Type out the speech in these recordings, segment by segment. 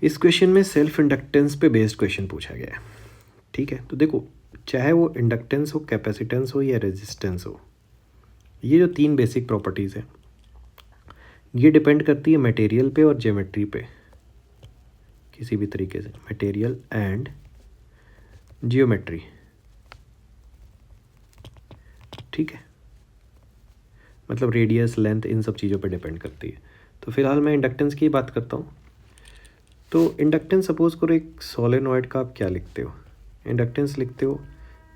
इस क्वेश्चन में self inductance पे बेस्ड क्वेश्चन पूछा गया है। ठीक है, तो देखो चाहे वो इंडक्टेंस हो, कैपेसिटेंस हो या रेजिस्टेंस हो, ये जो तीन बेसिक प्रॉपर्टीज़ हैं ये डिपेंड करती है मटेरियल पे और ज्योमेट्री पे। किसी भी तरीके से मटेरियल एंड जियोमेट्री। ठीक है, मतलब रेडियस, लेंथ, इन सब चीज़ों पे डिपेंड करती है। तो फिलहाल मैं इंडक्टेंस की बात करता हूँ। तो इंडक्टेंस सपोज करो एक सोलेनॉइड का आप क्या लिखते हो, इंडक्टेंस लिखते हो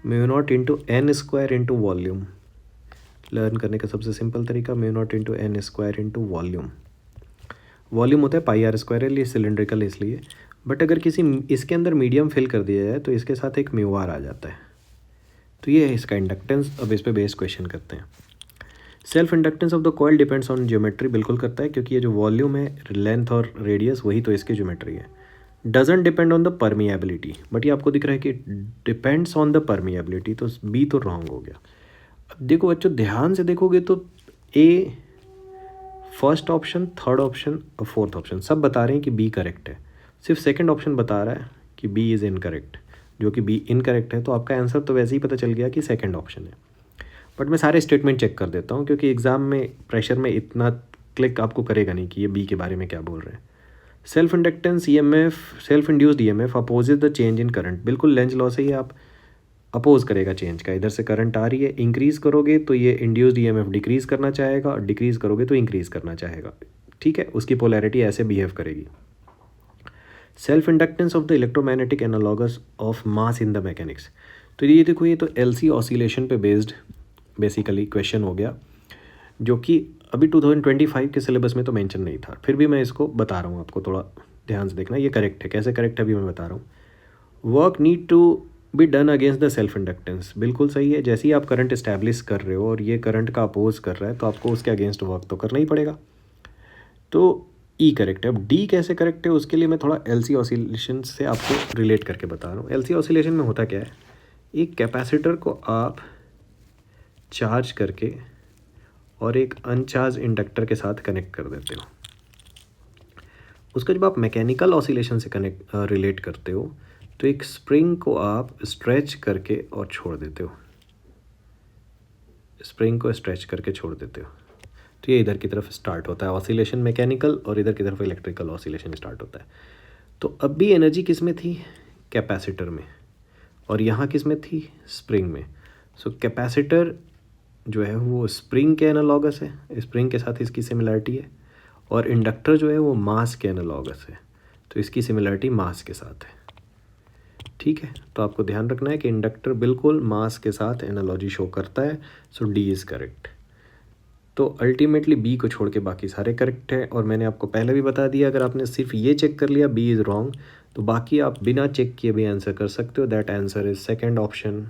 mu naught into N square into volume. Learn करने का सबसे सिंपल तरीका mu naught into N square into volume. Volume होता है पाई आर स्क्वायर है, सिलेंड्रिकल इसलिए, बट अगर किसी इसके अंदर मीडियम फिल कर दिया जाए तो इसके साथ एक म्यू आर आ जाता है। तो ये है इसका इंडक्टेंस। अब इस पे बेस्ड क्वेश्चन करते हैं। Self inductance of the coil depends on geometry, बिल्कुल करता है, क्योंकि ये जो वॉल्यूम है, लेंथ और रेडियस, वही तो इसकी ज्योमेट्री है। Doesn't depend on the permeability, but ये आपको दिख रहा है कि डिपेंड्स ऑन द परमिएबिलिटी, तो बी तो रॉन्ग हो गया। अब देखो बच्चों ध्यान से देखोगे तो ए फर्स्ट ऑप्शन, थर्ड ऑप्शन और फोर्थ ऑप्शन सब बता रहे हैं कि बी करेक्ट है। सिर्फ सेकंड ऑप्शन बता रहा है कि बी इज़ इनकरेक्ट, जो कि बी इनकरेक्ट है। तो आपका आंसर तो वैसे ही पता चल गया कि सेकंड ऑप्शन है। बट मैं सारे स्टेटमेंट चेक कर देता हूँ, क्योंकि एग्ज़ाम में प्रेशर में इतना क्लिक आपको करेगा नहीं कि ये बी के बारे में क्या बोल रहे हैं। Self inductance EMF, self induced EMF opposes the change in current, बिल्कुल लेंज लॉ से ही आप अपोज करेगा चेंज का। इधर से करंट आ रही है, इंक्रीज़ करोगे तो ये इंड्यूस्ड ईएमएफ डिक्रीज़ करना चाहेगा, और डिक्रीज़ करोगे तो इंक्रीज़ करना चाहेगा। ठीक है, उसकी पोलैरिटी ऐसे बिहेव करेगी। Self inductance of the electromagnetic analogous of mass in the mechanics, तो ये देखो ये तो एलसी ऑसिलेशन पे बेस्ड बेसिकली क्वेश्चन हो गया, जो कि अभी 2025 के सिलेबस में तो मेंशन नहीं था, फिर भी मैं इसको बता रहा हूँ आपको, थोड़ा ध्यान से देखना। ये करेक्ट है, कैसे करेक्ट है अभी मैं बता रहा हूँ। Work need to be done against the self inductance, बिल्कुल सही है। जैसे ही आप करंट इस्टेब्लिश कर रहे हो और ये करंट का अपोज कर रहा है, तो आपको उसके अगेंस्ट वर्क तो करना ही पड़ेगा। तो ई करेक्ट है। अब डी कैसे करेक्ट है, उसके लिए मैं थोड़ा एलसी ऑसिलेशन से आपको रिलेट करके बता रहा हूँ। एलसी ऑसिलेशन में होता क्या है, एक कैपेसिटर को आप चार्ज करके और एक अनचार्ज इंडक्टर के साथ कनेक्ट कर देते हो। उसका जब आप मैकेनिकल ऑसिलेशन से रिलेट करते हो, तो एक स्प्रिंग को आप स्ट्रेच करके और छोड़ देते हो, स्प्रिंग को स्ट्रेच करके छोड़ देते हो, तो ये इधर की तरफ स्टार्ट होता है ऑसिलेशन मैकेनिकल, और इधर की तरफ इलेक्ट्रिकल ऑसिलेशन स्टार्ट होता है। तो अब भी एनर्जी किस में थी, कैपेसिटर में, और यहाँ किस में थी, स्प्रिंग में। सो कैपेसिटर जो है वो स्प्रिंग के एनालॉगस है, स्प्रिंग के साथ इसकी सिमिलरिटी है, और इंडक्टर जो है वो मास के एनालॉगस है, तो इसकी सिमिलरिटी मास के साथ है। ठीक है, तो आपको ध्यान रखना है कि इंडक्टर बिल्कुल मास के साथ एनालॉजी शो करता है। सो डी इज़ करेक्ट। तो अल्टीमेटली बी को छोड़ के बाकी सारे करेक्ट है, और मैंने आपको पहले भी बता दिया, अगर आपने सिर्फ ये चेक कर लिया बी इज़ रॉन्ग, तो बाकी आप बिना चेक किए भी आंसर कर सकते हो। That answer is second option